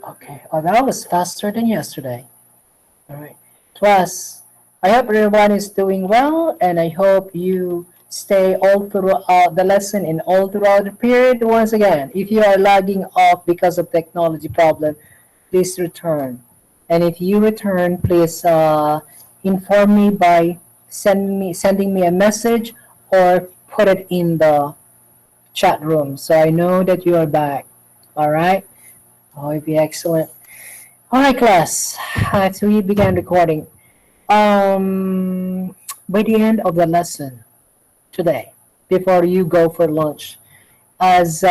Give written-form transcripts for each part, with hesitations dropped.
Okay. Oh, that was faster than yesterday. All right. Plus, I hope everyone is doing well, and I hope you stay all throughout the lesson and all throughout the period. Once again, if you are lagging off because of technology problem, please return. And if you return, please inform me by sending me a message or put it in the chat room so I know that you are back. All right. Oh, it'd be excellent. All right, class. As we began recording, um, by the end of the lesson today, before you go for lunch, as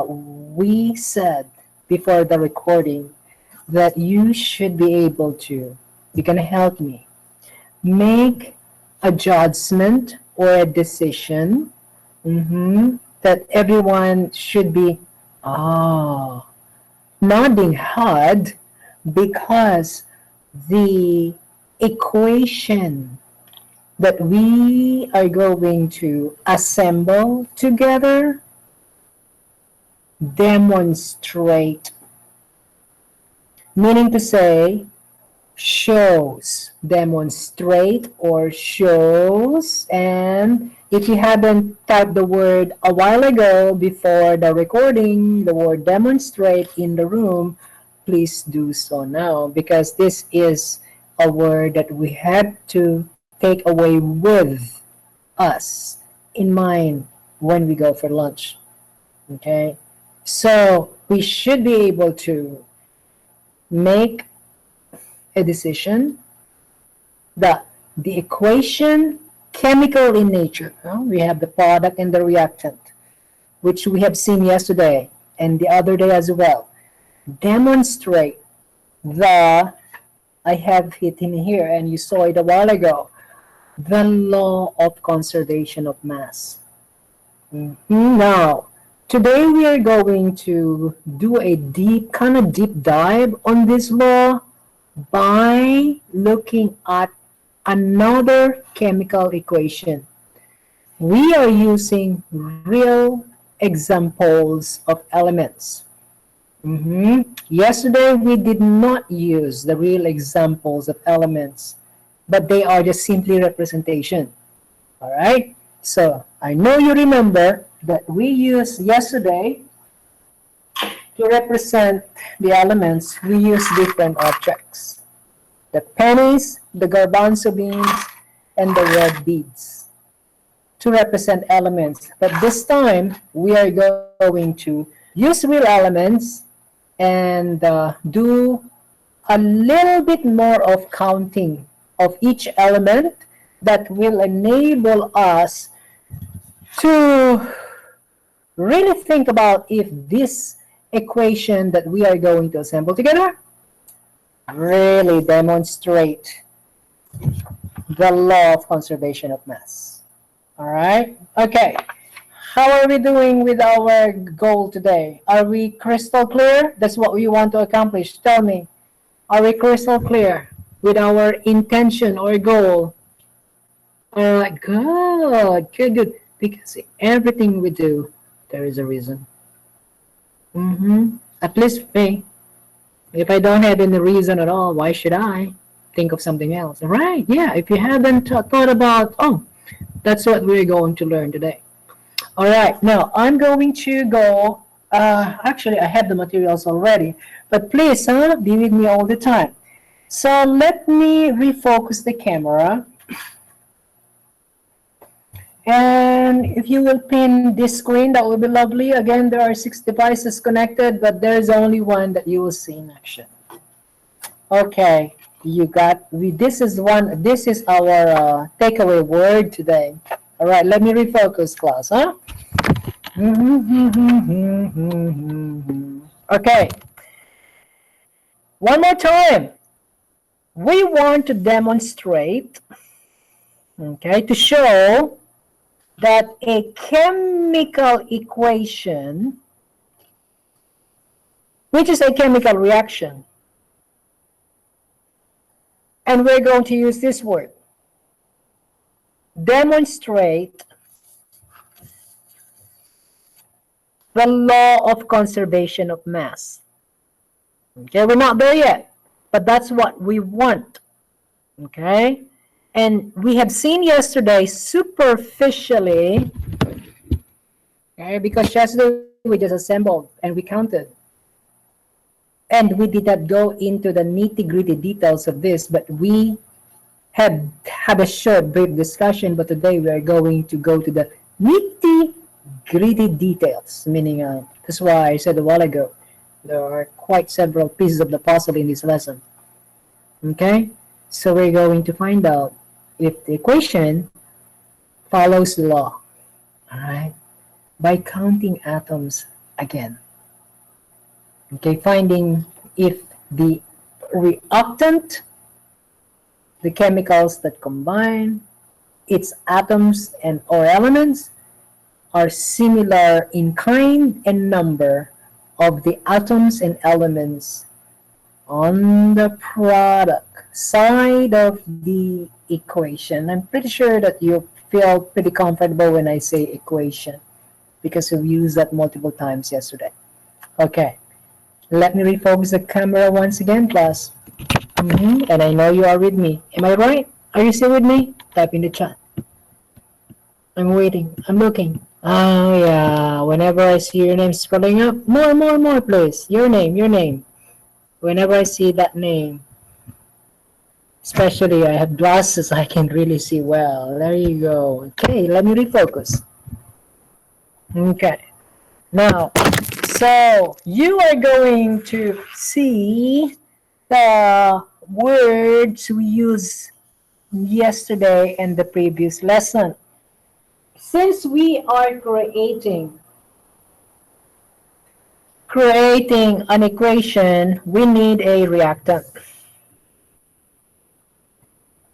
we said before the recording, that you should be able to, you're gonna help me make a judgment or a decision, that everyone should be, ah, nodding hard because the equation that we are going to assemble together demonstrate, meaning to say shows, demonstrate or shows. And if you haven't typed the word a while ago before the recording, the word demonstrate in the room, please do so now because this is a word that we have to take away with us in mind when we go for lunch. Okay? So we should be able to make a decision that the equation chemical in nature, we have the product and the reactant, which we have seen yesterday and the other day as well, demonstrate the, I have it in here and you saw it a while ago, the law of conservation of mass. Now, today we are going to do a deep dive on this law by looking at another chemical equation. We are using real examples of elements. Yesterday we did not use the real examples of elements, but they are just simply representation. All right? So I know you remember that we used yesterday to represent the elements, we use different objects. The pennies, the garbanzo beans, and the red beads to represent elements. But this time, we are going to use real elements and do a little bit more of counting of each element that will enable us to really think about if this equation that we are going to assemble together really demonstrate the law of conservation of mass. All right? Okay. How are we doing with our goal today? Are we crystal clear? That's what we want to accomplish. Tell me, are we crystal clear with our intention or goal? All right, good. Because everything we do, there is a reason. At least me. If I don't have any reason at all, why should I think of something else? Right? Yeah. If you haven't thought about, oh, that's what we're going to learn today. All right. Now I'm going to go. Actually, I have the materials already, but please, be with me all the time. So let me refocus the camera. And if you will pin this screen, that would be lovely. Again, there are 6 devices connected, but there's only one that you will see in action. Okay, you got, this is our takeaway word today. All right, let me refocus, class, huh? Okay, one more time. We want to demonstrate, okay, to show that a chemical equation, which is a chemical reaction, and we're going to use this word, demonstrate the law of conservation of mass. Okay, we're not there yet, but that's what we want. Okay, and we have seen yesterday superficially, okay, because yesterday we just assembled and we counted. And we did not go into the nitty-gritty details of this, but we have had a short, brief discussion. But today we are going to go to the nitty-gritty details, meaning that's why I said a while ago, there are quite several pieces of the puzzle in this lesson. Okay, so we're going to find out if the equation follows the law, all right, by counting atoms again. Okay, finding if the reactant, the chemicals that combine its atoms and or elements, are similar in kind and number of the atoms and elements on the product side of the equation. I'm pretty sure that you feel pretty comfortable when I say equation because we've used that multiple times yesterday. Okay, let me refocus the camera once again, class. And I know you are with me. Am I right? Are you still with me? Type in the chat. I'm waiting. I'm looking. Oh, yeah. Whenever I see your name scrolling up, more, please. Your name. Whenever I see that name, especially I have glasses, I can really see well. There you go. Okay, let me refocus. Okay. Now, so you are going to see the words we used yesterday and the previous lesson. Since we are creating an equation, we need a reactant.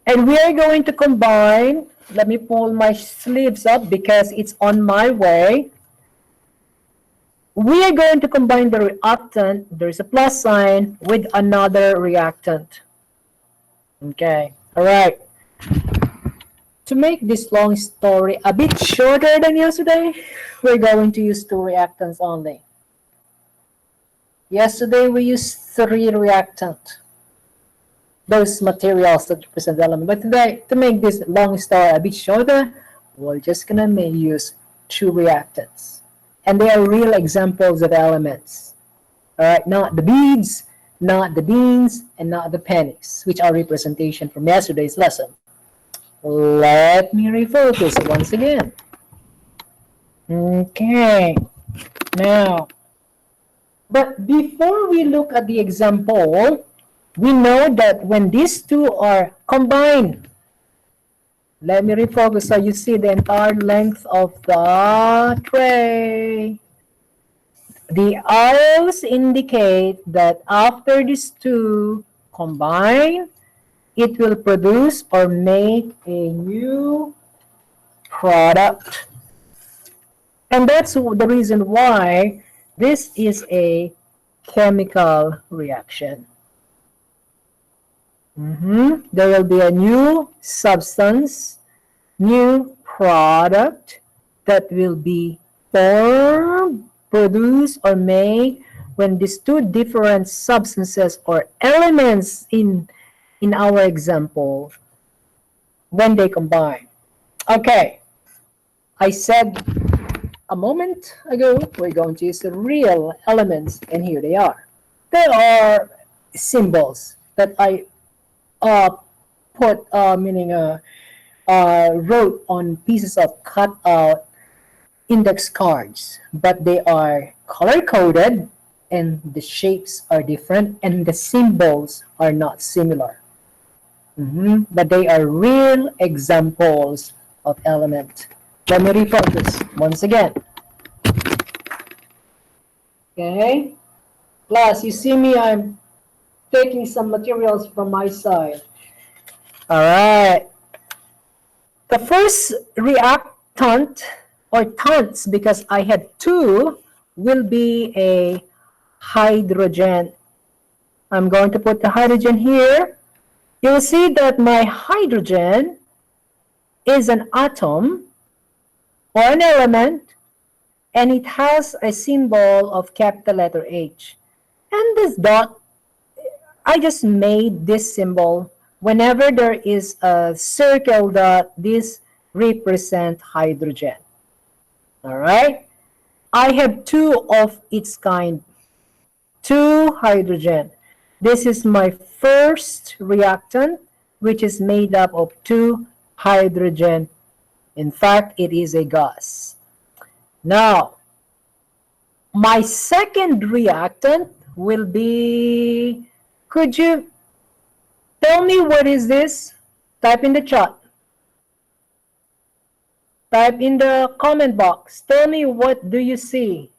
And we are going to combine, let me pull my sleeves up because it's on my way. We are going to combine the reactant, there's a plus sign, with another reactant. Okay, all right. To make this long story a bit shorter than yesterday, we're going to use 2 reactants only. Yesterday we used 3 reactants, those materials that represent the element. But today, to make this long story a bit shorter, we're just gonna use 2 reactants. And they are real examples of elements. All right, not the beads, not the beans, and not the pennies, which are representation from yesterday's lesson. Let me refocus once again. Okay, now, but before we look at the example, we know that when these 2 are combined, let me refocus so you see the entire length of the tray. The arrows indicate that after these 2 combine, it will produce or make a new product. And that's the reason why this is a chemical reaction. There will be a new substance, new product that will be formed, produced, or made when these 2 different substances or elements in our example, when they combine. Okay, I said a moment ago we're going to use the real elements, and here they are. There are symbols that I wrote on pieces of cut out index cards, but they are color coded and the shapes are different and the symbols are not similar. But they are real examples of element. Let me refocus once again. Okay, plus you see me, I'm taking some materials from my side. All right. The first reactant, or tons, because I had 2, will be a hydrogen. I'm going to put the hydrogen here. You'll see that my hydrogen is an atom or an element, and it has a symbol of capital letter H. And this dot I just made this symbol whenever there is a circle that this represent hydrogen. All right. I have two of its kind, two hydrogen. This is my first reactant, which is made up of two hydrogen. In fact, it is a gas. Now, my second reactant will be, could you tell me what is this? Type in the chat. Type in the comment box. Tell me, what do you see?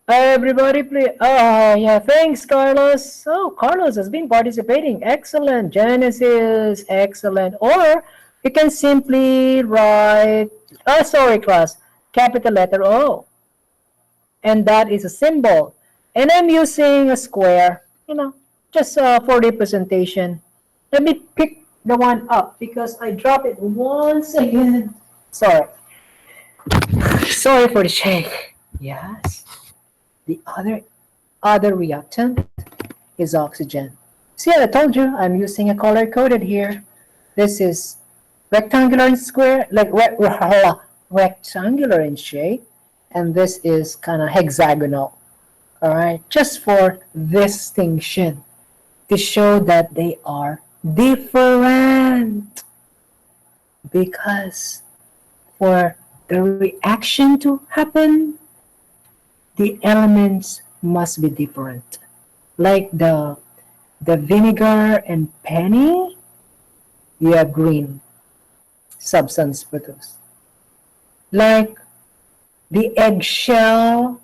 Everybody please. Oh, yeah, thanks, Carlos. Oh, Carlos has been participating. Excellent. Genesis, excellent. Or you can simply write, oh, sorry, class, capital letter O. And that is a symbol. And I'm using a square, just for representation. Let me pick the one up because I dropped it once again. Sorry. Sorry for the shake. Yes. The other reactant is oxygen. See, I told you I'm using a color coded here. This is rectangular and square, like rectangular in shape, and this is kind of hexagonal. All right, just for distinction, to show that they are different. Because for the reaction to happen, the elements must be different. Like the vinegar and penny, you have green substance produced. Like the eggshell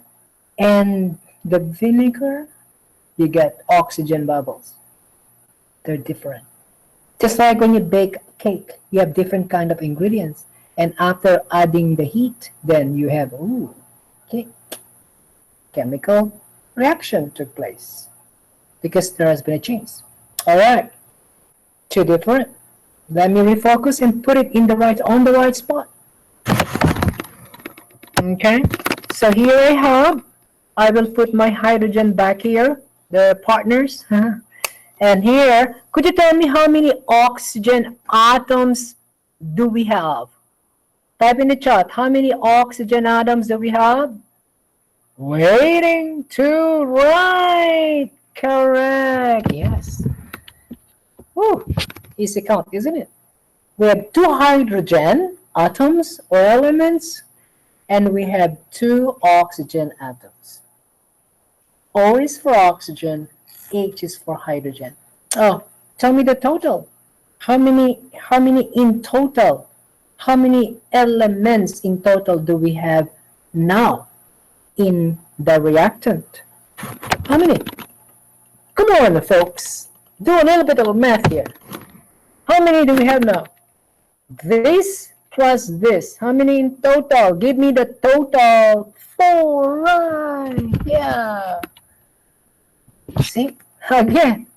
and the vinegar, you get oxygen bubbles. They're different. Just like when you bake cake, you have different kind of ingredients. And after adding the heat, then you have, okay, chemical reaction took place because there has been a change. All right, two different. Let me refocus and put it on the right spot. Okay, so here I will put my hydrogen back here, the partners. And here, could you tell me how many oxygen atoms do we have? Type in the chat, how many oxygen atoms do we have? Waiting to write. Correct. Yes. Woo. Easy count, isn't it? We have two hydrogen atoms or elements, and we have two oxygen atoms. O is for oxygen, H is for hydrogen. Oh, tell me the total. How many in total? How many elements in total do we have now in the reactant? How many? Come on, folks. Do a little bit of math here. How many do we have now? This plus this. How many in total? Give me the total. 4, right? Yeah. See? Again.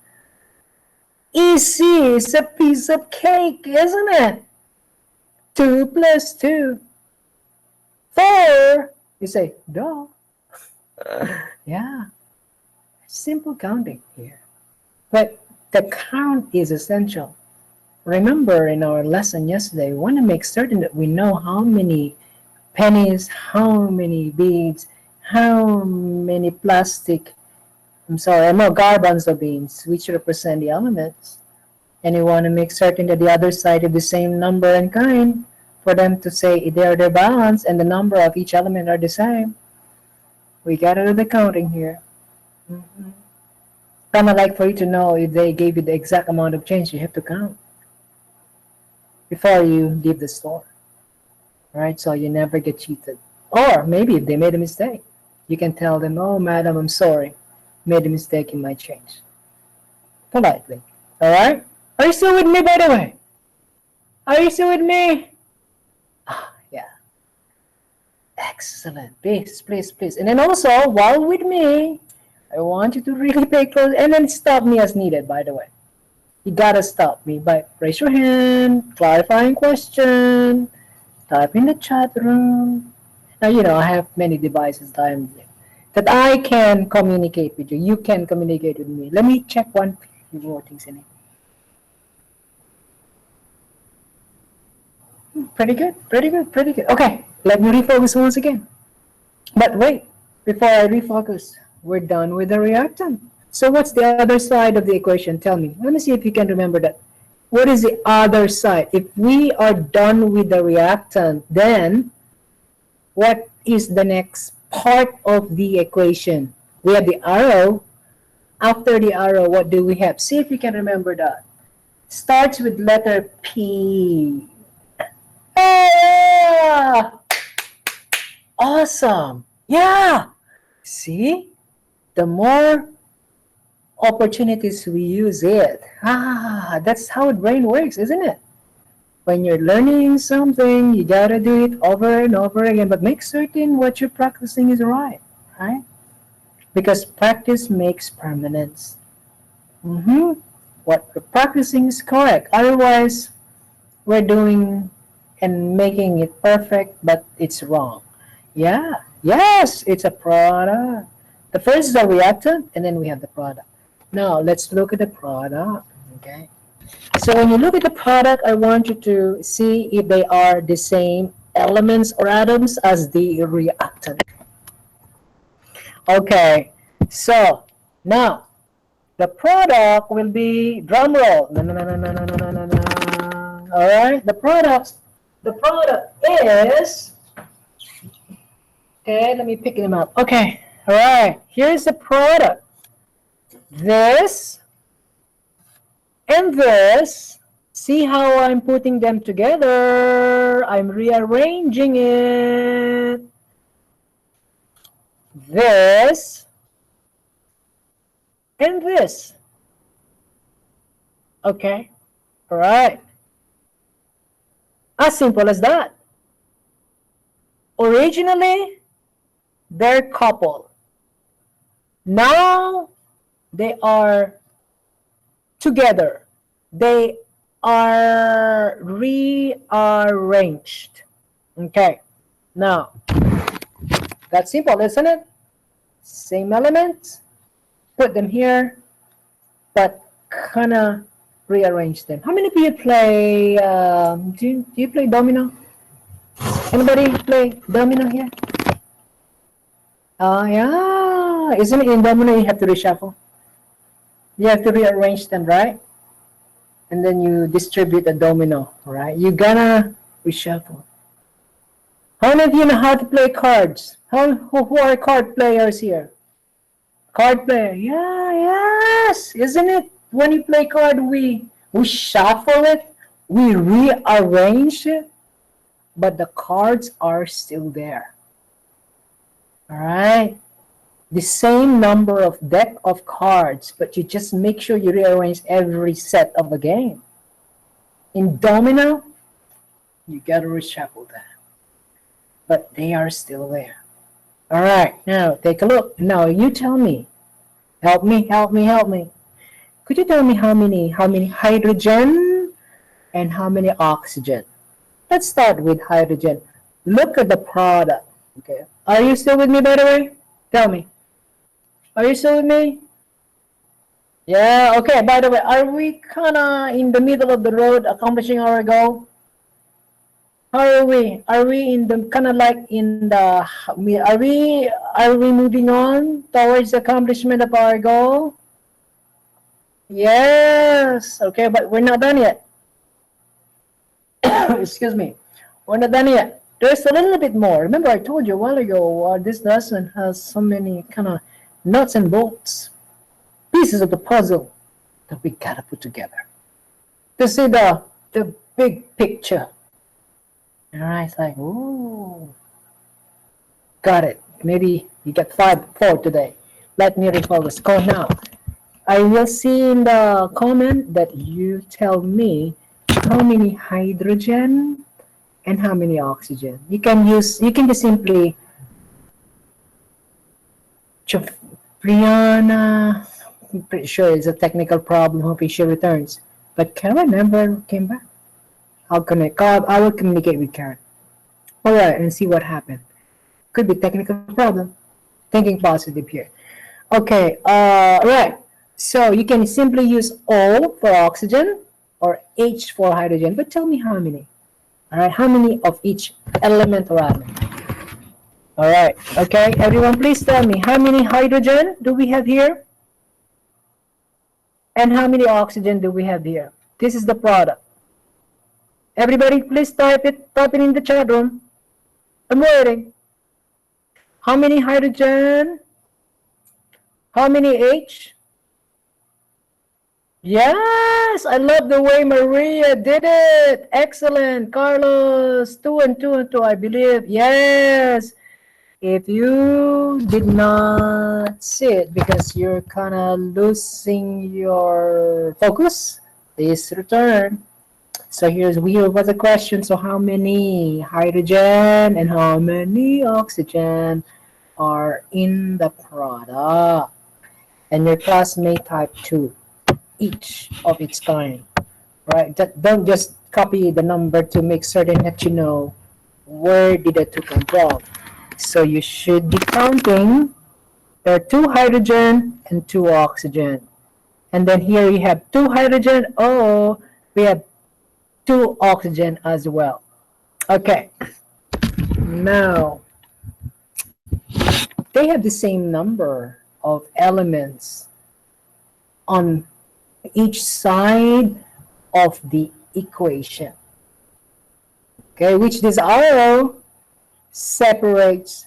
Easy. It's a piece of cake, isn't it? 2 plus 2. 4. You say, duh. Yeah. Simple counting here. But the count is essential. Remember in our lesson yesterday, we want to make certain that we know how many pennies, how many beads, how many garbanzo beans, which represent the elements. And you want to make certain that the other side of the same number and kind for them to say they're balanced and the number of each element are the same. We got to do the counting here. Kind of like for you to know if they gave you the exact amount of change, you have to count before you leave the store. Right? So you never get cheated. Or maybe if they made a mistake, you can tell them, oh, madam, I'm sorry. Made a mistake in my change. Politely. All right? Are you still with me, by the way? Are you still with me? Yeah. Excellent. Please, please, please. And then also, while with me, I want you to really pay close and then stop me as needed, by the way. You gotta stop me by raise your hand, clarifying question, type in the chat room. Now, I have many devices that that I can communicate with you. You can communicate with me. Let me check one few more things in it. Pretty good, pretty good, pretty good. Okay, let me refocus once again. But wait, before I refocus, we're done with the reactant. So what's the other side of the equation? Tell me. Let me see if you can remember that. What is the other side? If we are done with the reactant, then what is the next part of the equation? We have the arrow. After the arrow, what do we have? See if you can remember that. Starts with letter P. Ah! Awesome. Yeah. See? The more opportunities we use it. That's how the brain works, isn't it? When you're learning something, you gotta do it over and over again, but make certain what you're practicing is right? Because practice makes permanence. What we're practicing is correct. Otherwise, we're doing and making it perfect, but it's wrong. Yeah, yes, it's a product. The first is a reactant, and then we have the product. Now, let's look at the product, okay? So when you look at the product, I want you to see if they are the same elements or atoms as the reactant. Okay, so now the product will be drum roll. No, no, no, no, no, no, no, no, no. All right, the product is, okay, let me pick them up. Okay, all right, here's the product. This and this. See how I'm putting them together? I'm rearranging it. This and this. Okay, all right. As simple as that. Originally, they're coupled. Now, they are together. They are rearranged. Okay, now, that's simple, isn't it? Same elements, put them here, but kind of rearrange them. How many of you play, do you play domino? Anybody play domino here? Yeah. Isn't it in domino you have to reshuffle? You have to rearrange them, right? And then you distribute a domino, right? You gotta reshuffle. How many of you know how to play cards? Who are card players here? Card player, yeah, yes. Isn't it? When you play card, we shuffle it, we rearrange it, but the cards are still there. All right? The same number of deck of cards, but you just make sure you rearrange every set of the game. In domino, you gotta reshuffle that. But they are still there. All right, now take a look. Now you tell me. Help me. Could you tell me how many hydrogen and how many oxygen? Let's start with hydrogen. Look at the product. Okay. Are you still with me, by the way? Tell me. Are you still with me? Yeah, okay. By the way, are we kind of in the middle of the road accomplishing our goal? How are we? Are we in the kind of like in the, are we moving on towards the accomplishment of our goal? Yes. Okay, but we're not done yet. Excuse me. We're not done yet. There's a little bit more. Remember, I told you a while ago, this lesson has so many kind of nuts and bolts, pieces of the puzzle that we gotta put together to see the big picture. All right, it's like, ooh, got it. Maybe you got 4 today. Let me refocus. Go now. I will see in the comment that you tell me how many hydrogen and how many oxygen. You can just simply, Brianna, I'm pretty sure it's a technical problem. Hoping she returns. But Karen never came back. I will communicate with Karen. All right, and see what happened. Could be technical problem. Thinking positive here. Okay, right. So you can simply use O for oxygen or H for hydrogen, but tell me how many. All right, how many of each element or atom? All right, okay, everyone, please tell me how many hydrogen do we have here and how many oxygen do we have here? This is the product. Everybody, please type it in the chat room. I'm waiting. How many hydrogen? How many H? Yes, I love the way Maria did it. Excellent. Carlos, two and two, I believe. Yes. If you did not see it because you're kind of losing your focus, please return. So here was the question. So how many hydrogen and how many oxygen are in the product? And your classmate type 2, each of its kind, right? Don't just copy the number to make certain that you know where did the two come from. So you should be counting. There are two hydrogen and two oxygen. And then here you have two hydrogen. Oh, we have two oxygen as well. Okay. Now, they have the same number of elements on each side of the equation. Okay, which this arrow separates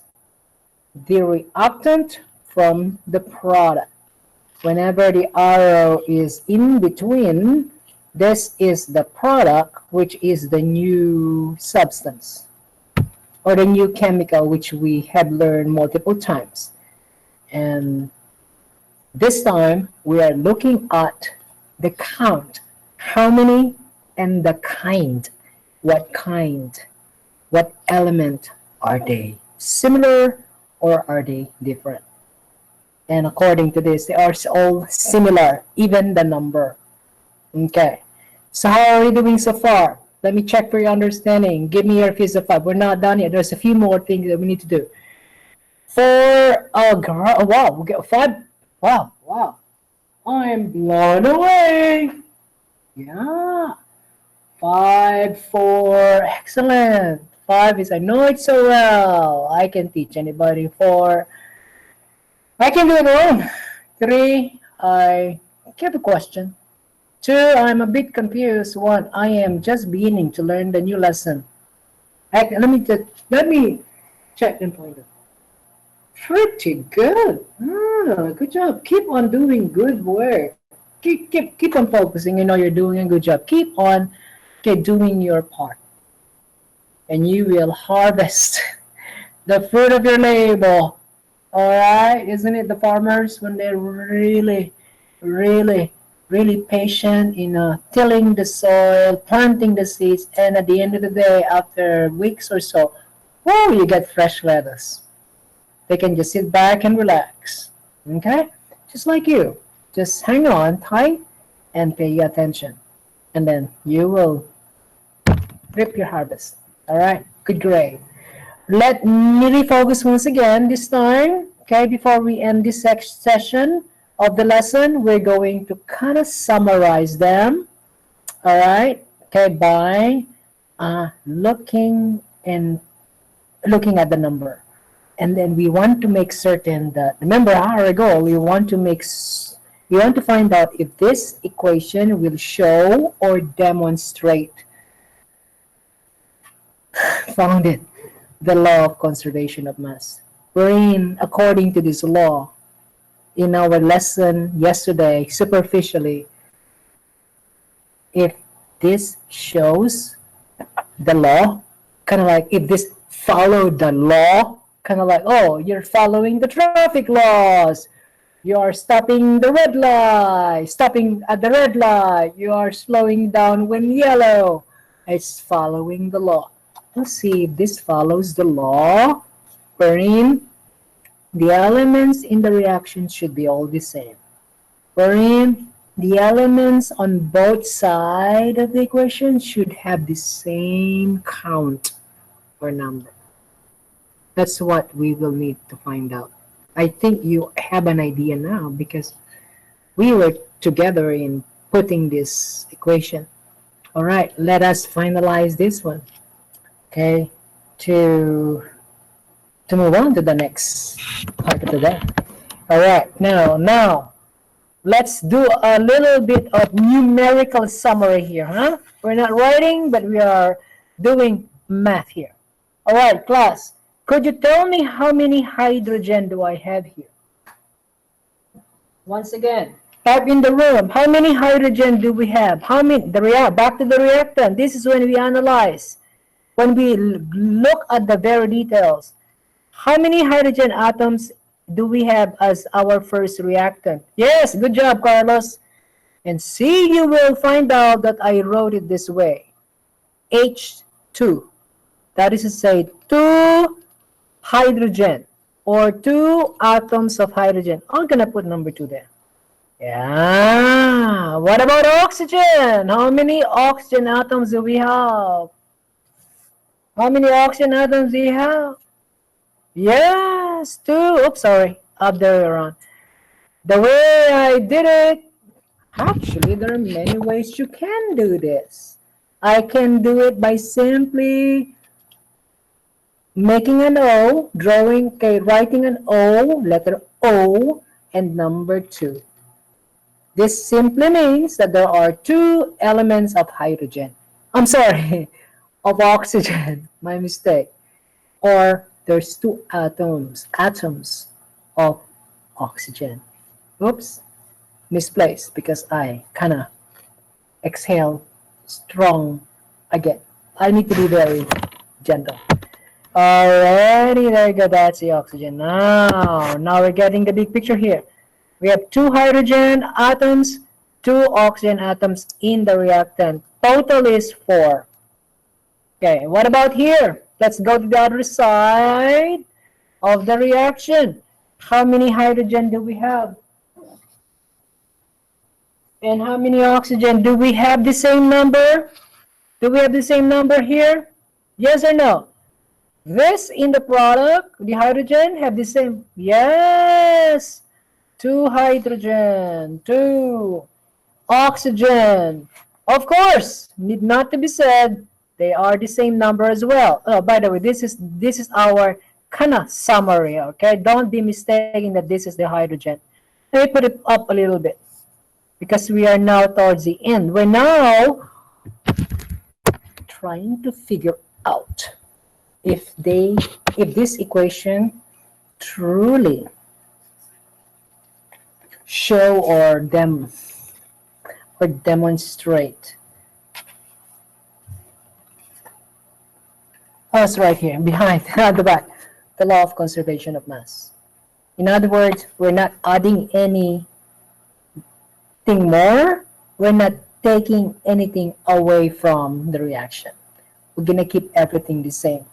the reactant from the product. Whenever the arrow is in between, this is the product, which is the new substance or the new chemical, which we have learned multiple times. And this time we are looking at the count. How many and the kind. What kind? What element are they? Similar or are they different? And according to this, they are all similar, even the number. Okay. So how are we doing so far? Let me check for your understanding. Give me your fist of 5. We're not done yet. There's a few more things that we need to do. Wow, we get 5. Wow. I'm blown away. Yeah. 5, 4. Excellent. 5 is I know it so well. I can teach anybody. 4. I can do it alone. 3. I have a question. 2. I'm a bit confused. 1. I am just beginning to learn the new lesson. Let me check and point it. Pretty good. Good job. Keep on doing good work. Keep on focusing. You know you're doing a good job. Keep on doing your part. And you will harvest the fruit of your labor. Alright? Isn't it the farmers when they're really patient in tilling the soil, planting the seeds, and at the end of the day, after weeks or so, whoa, you get fresh lettuce. They can just sit back and relax. Okay? Just like you. Just hang on tight and pay attention. And then you will reap your harvest. Alright? Good grade. Let me refocus once again this time. Okay, before we end this session of the lesson, we're going to kind of summarize them. Alright? Okay, by looking at the number. And then we want to make certain that, remember our goal, we want to find out if this equation will show or demonstrate the law of conservation of mass. Wherein, according to this law, in our lesson yesterday, superficially, if this shows the law, kind of like if this followed the law, kind of like, oh, you're following the traffic laws. You are stopping at the red light. You are slowing down when yellow. It's following the law. Let's see if this follows the law, wherein the elements in the reaction should be all the same. Wherein the elements on both sides of the equation should have the same count or number. That's what we will need to find out. I think you have an idea now because we were together in putting this equation. All right, let us finalize this one. Okay, to to move on to the next part of the day. All right, now let's do a little bit of numerical summary here, huh? We're not writing, but we are doing math here. All right, class, could you tell me how many hydrogen do I have here? Once again, type in the room. How many hydrogen do we have? How many? Back to the reactant. This is when we analyze, when we look at the very details. How many hydrogen atoms do we have as our first reactant? Yes, good job, Carlos. And see, you will find out that I wrote it this way. H2. That is to say, 2 hydrogen or 2 atoms of hydrogen. I'm going to put number 2 there. Yeah. What about oxygen? How many oxygen atoms do we have? How many oxygen atoms do you have? Yes, 2. Oops, sorry. Up there around. The way I did it, actually, there are many ways you can do this. I can do it by simply making an O, writing an O, letter O, and number 2. This simply means that there are 2 elements of hydrogen. I'm sorry, of oxygen, my mistake. Or there's 2 atoms of oxygen. Oops, misplaced because I kind of exhale strong again. I need to be very gentle. Alrighty, there you go. That's the oxygen. Now we're getting the big picture here. We have 2 hydrogen atoms, 2 oxygen atoms in the reactant. Total is 4. Okay, what about here? Let's go to the other side of the reaction. How many hydrogen do we have? And how many oxygen? Do we have the same number? Do we have the same number here? Yes or no? This in the product, the hydrogen have the same. Yes. 2 hydrogen, 2 oxygen. Of course, need not to be said, they are the same number as well. Oh, by the way, this is our kind of summary, okay? Don't be mistaken that this is the hydrogen. Let me put it up a little bit because we are now towards the end. We're now trying to figure out if this equation truly show or demonstrate us right here behind at the back, the law of conservation of mass. In other words, we're not adding anything more, we're not taking anything away from the reaction. We're gonna keep everything the same.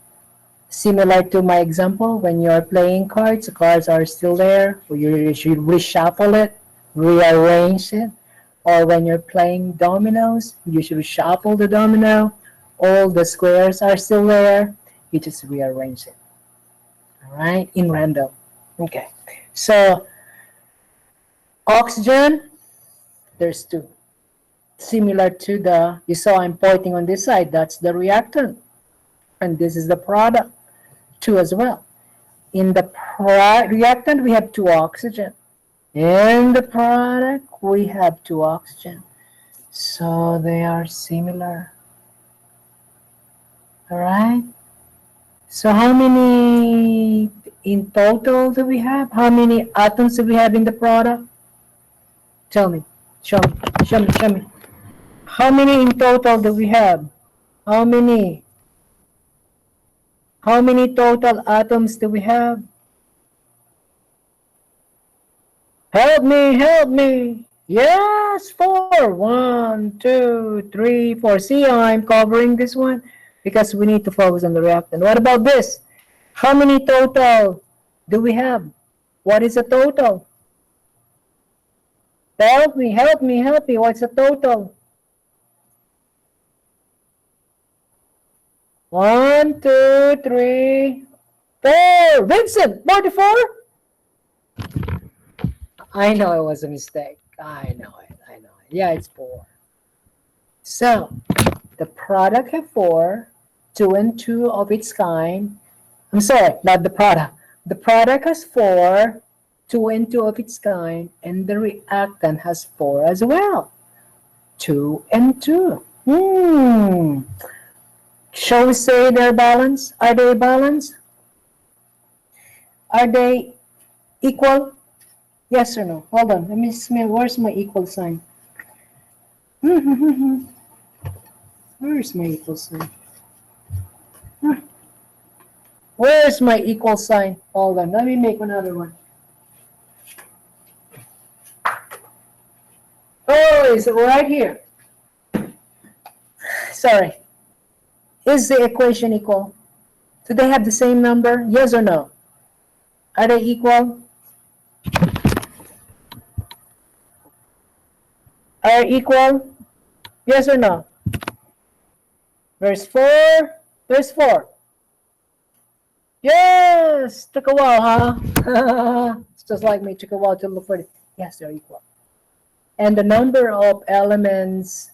Similar to my example, when you're playing cards, the cards are still there. You should reshuffle it, rearrange it. Or when you're playing dominoes, you should shuffle the domino. All the squares are still there. You just rearrange it. All right, in random. Okay, so oxygen, there's 2. Similar to you saw I'm pointing on this side, that's the reactant. And this is the product, 2 as well. In the reactant, we have 2 oxygen. In the product, we have 2 oxygen. So they are similar. All right. So how many in total do we have? How many atoms do we have in the product? Tell me. Show me. How many in total do we have? How many? How many total atoms do we have? Help me. Yes, 4. 1, 2, 3, 4. See, I'm covering this one because we need to focus on the reactant. What about this? How many total do we have? What is the total? Help me. What's the total? 1, 2, 3, 4. Vincent, 44? I know it was a mistake. I know it. I know it. Yeah, it's 4. So, the product have 4, 2 and 2 of its kind. I'm sorry, not the product. The product has 4, 2 and 2 of its kind, and the reactant has 4 as well. 2 and 2. Shall we say they're balanced? Are they balanced? Are they equal? Yes or no? Hold on. Let me smell. Where's my equal sign? Where's my equal sign? Where's my equal sign? Hold on. Let me make another one. Oh, is it right here? Sorry. Is the equation equal? Do they have the same number? Yes or no? Are they equal? Are equal? Yes or no? There's 4. There's 4. Yes! Took a while, huh? It's just like me. Took a while to look for it. Yes, they're equal. And the number of elements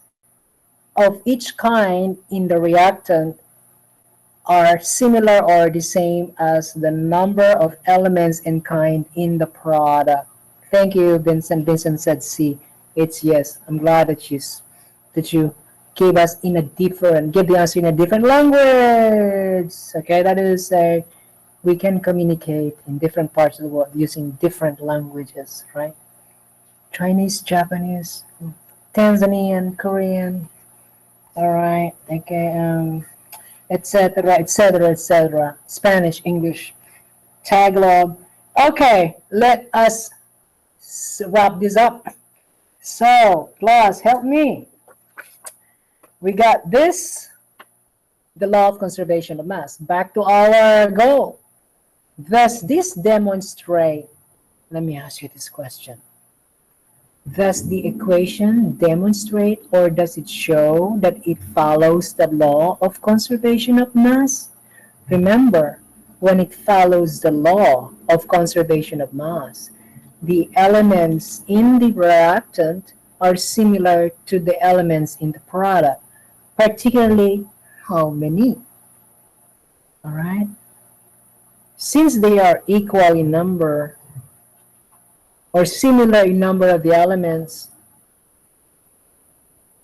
of each kind in the reactant are similar or the same as the number of elements in kind in the product. Thank you, Vincent. Vincent said C. It's yes. I'm glad that you gave us in a different, give the answer in a different language. Okay, that is we can communicate in different parts of the world using different languages, right? Chinese, Japanese, Tanzanian, Korean. All right. Okay. Etc. Etc. Etc. Spanish, English, Tagalog. Okay. Let us wrap this up. So, class, help me. We got this, the law of conservation of mass. Back to our goal. Does this demonstrate, let me ask you this question. Does the equation demonstrate or does it show that it follows the law of conservation of mass? Remember, when it follows the law of conservation of mass, the elements in the reactant are similar to the elements in the product. Particularly, how many? All right? Since they are equal in number or similar in number of the elements,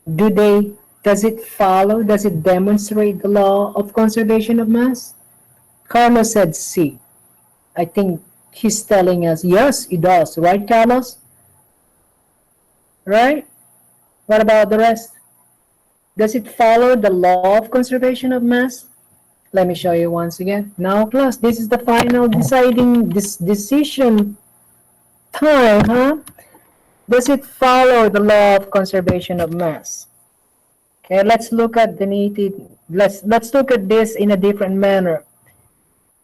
does it follow, does it demonstrate the law of conservation of mass? Carlos said C. I think he's telling us, yes, it does. Right, Carlos? Right? What about the rest? Does it follow the law of conservation of mass? Let me show you once again. Now, class, this is the final decision time, huh? Does it follow the law of conservation of mass? Okay, let's look at let's look at this in a different manner.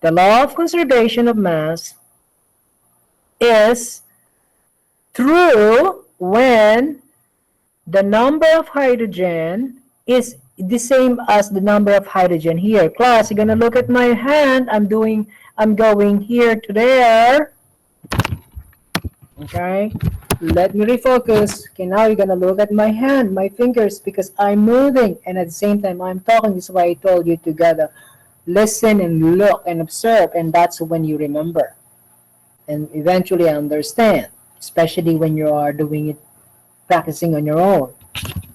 The law of conservation of mass is true when the number of hydrogen is the same as the number of hydrogen here. Class, you're gonna look at my hand. I'm going here to there. Okay, let me refocus. Okay, now you're gonna look at my hand, my fingers, because I'm moving and at the same time I'm talking. This is why I told you together. Listen and look and observe, and that's when you remember and eventually understand, especially when you are doing it, practicing on your own.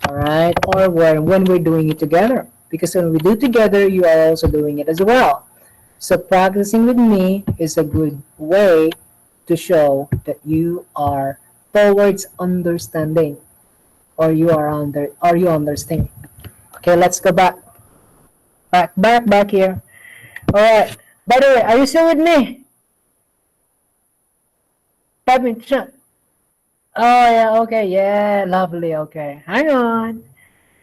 All right, or when we're doing it together, because when we do together, you are also doing it as well. So practicing with me is a good way to show that you are towards understanding, or you understand. Okay, let's go back here. All right. By the way, are you still with me? 5 minutes. Oh yeah. Okay. Yeah. Lovely. Okay. Hang on.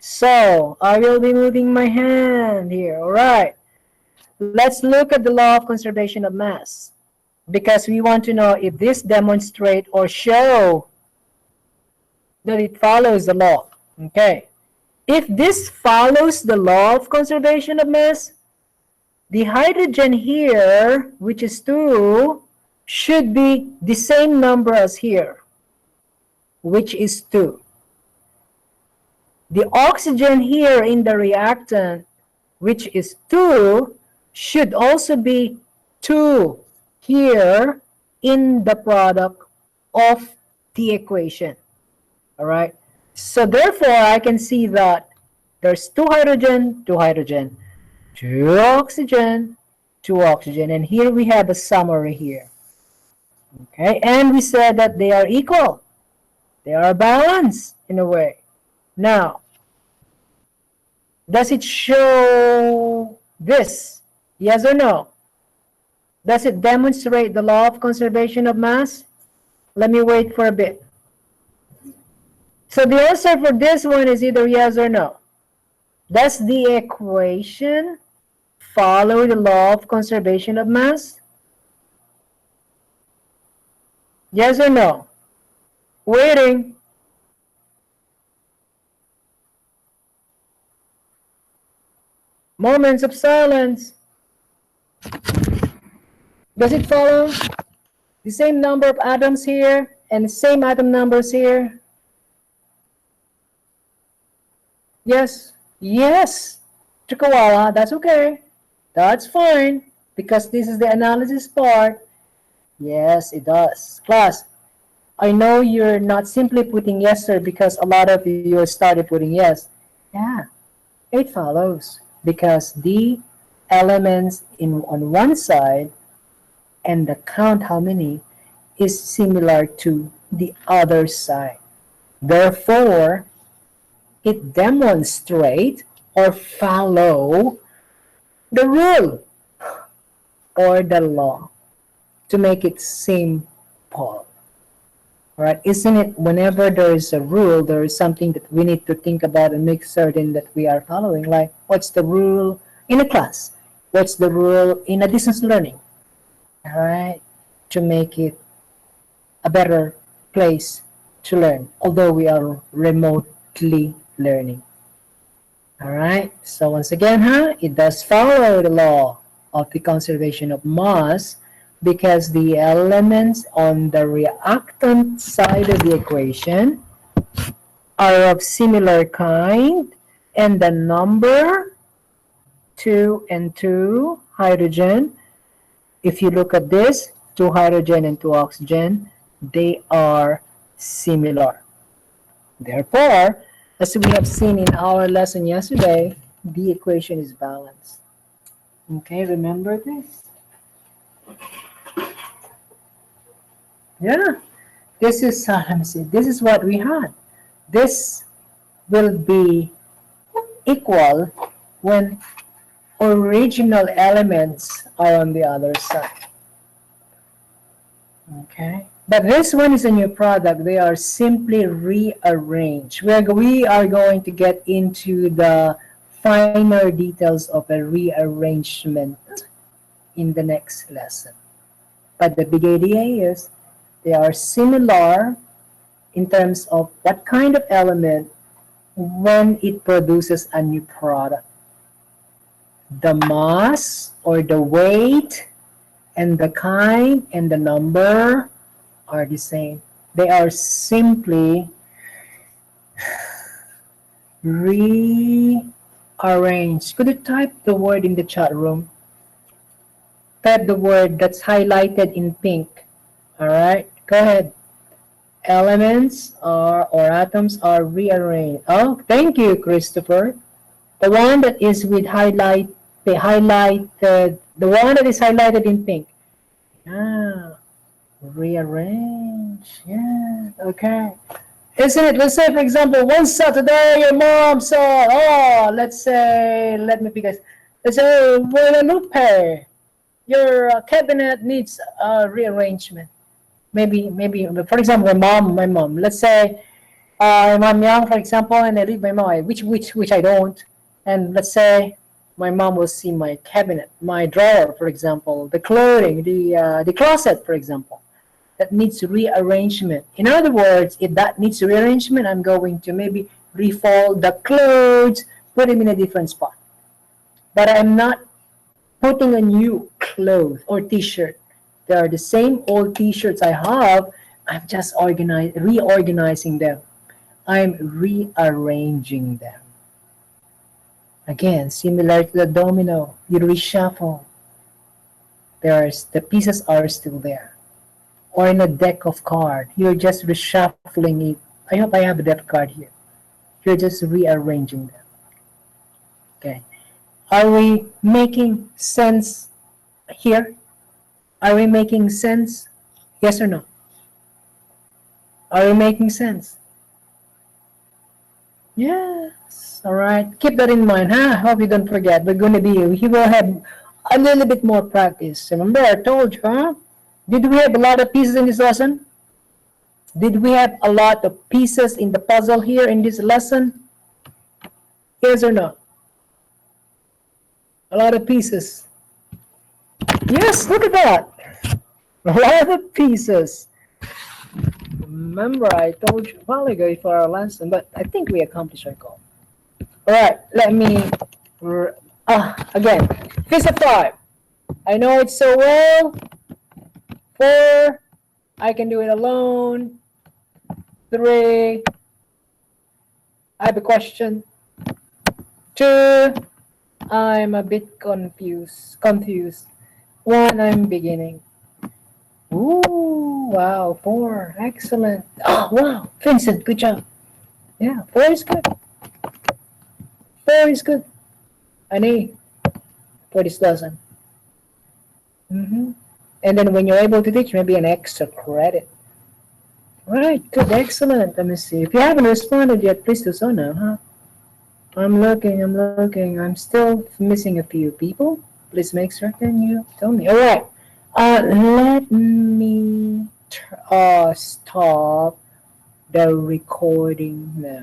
So I will be moving my hand here. All right. Let's look at the law of conservation of mass, because we want to know if this demonstrate or show that it follows the law. Okay. If this follows the law of conservation of mass, the hydrogen here, which is 2, should be the same number as here. which is 2. The oxygen here in the reactant, which is 2, should also be 2 here in the product of the equation. All right. So therefore, I can see that there's 2 hydrogen, 2 hydrogen, 2 oxygen, 2 oxygen. And here we have a summary here. Okay. And we said that they are equal. They are balanced in a way. Now, does it show this? Yes or no? Does it demonstrate the law of conservation of mass? Let me wait for a bit. So the answer for this one is either yes or no. Does the equation follow the law of conservation of mass? Yes or no? Waiting. Moments of silence. Does it follow the same number of atoms here and the same atom numbers here? Yes. Yes. Chikawala, that's okay. That's fine because this is the analysis part. Yes, it does. Class, I know you're not simply putting yes, sir, because a lot of you started putting yes. Yeah, it follows because the elements on one side and the count how many is similar to the other side. Therefore, it demonstrates or follow the rule or the law to make it simple. Right? Isn't it whenever there is a rule, there is something that we need to think about and make certain that we are following? Like, what's the rule in a class? What's the rule in a distance learning? All right? To make it a better place to learn, although we are remotely learning. All right? So once again, it does follow the law of the conservation of mass because the elements on the reactant side of the equation are of similar kind, and the number 2 and 2 hydrogen, if you look at this, 2 hydrogen and 2 oxygen, they are similar. Therefore, as we have seen in our lesson yesterday, the equation is balanced. Okay, remember this? Yeah, this is, let me see, this is what we had. This will be equal when original elements are on the other side. Okay, but this one is a new product. They are simply rearranged. We are going to get into the finer details of a rearrangement in the next lesson. But the big idea is they are similar in terms of what kind of element when it produces a new product. The mass or the weight and the kind and the number are the same. They are simply rearranged. Could you type the word in the chat room? Type the word that's highlighted in pink. All right, go ahead. Elements are or atoms are rearranged. Oh, thank you, Christopher. The one that is with the one that is highlighted in pink. Ah, rearrange. Yeah, okay. Isn't it? Let's say, for example, one Saturday your mom said, oh, let's say, let me pick a, let's say, Guadalupe, your cabinet needs a rearrangement. Maybe, for example, my mom. Let's say I'm young, for example, and I leave my mom, which I don't. And let's say my mom will see my cabinet, my drawer, for example, the clothing, the closet, for example, that needs rearrangement. In other words, if that needs rearrangement, I'm going to maybe refold the clothes, put them in a different spot. But I'm not putting a new clothes or t-shirt. They are the same old t-shirts I have. I'm just reorganizing them. I'm rearranging them. Again, similar to the domino, you reshuffle. The pieces are still there. Or in a deck of cards, you're just reshuffling it. I hope I have that card here. You're just rearranging them. Okay. Are we making sense here? Are we making sense? Yes or no? Are we making sense? Yes. All right. Keep that in mind, huh? Hope you don't forget. We're going to be, we will have a little bit more practice. Remember, I told you, huh? Did we have a lot of pieces in this lesson? Did we have a lot of pieces in the puzzle here in this lesson? Yes or no? A lot of pieces. Yes, look at that. A lot of pieces. Remember, I told you a while ago for our lesson, but I think we accomplished our goal. All right, let me, again, piece of 5. I know it so well. 4, I can do it alone. 3, I have a question. 2, I'm a bit confused. 1, I'm beginning. Ooh, wow, 4, excellent. Oh, wow, Vincent, good job. Yeah, 4 is good. 4 is good. An A for this lesson. And then when you're able to teach, maybe an extra credit. Right, good, excellent. Let me see. If you haven't responded yet, please do so now, huh? I'm looking. I'm still missing a few people. Please make certain you tell me. All right. Let me stop the recording now.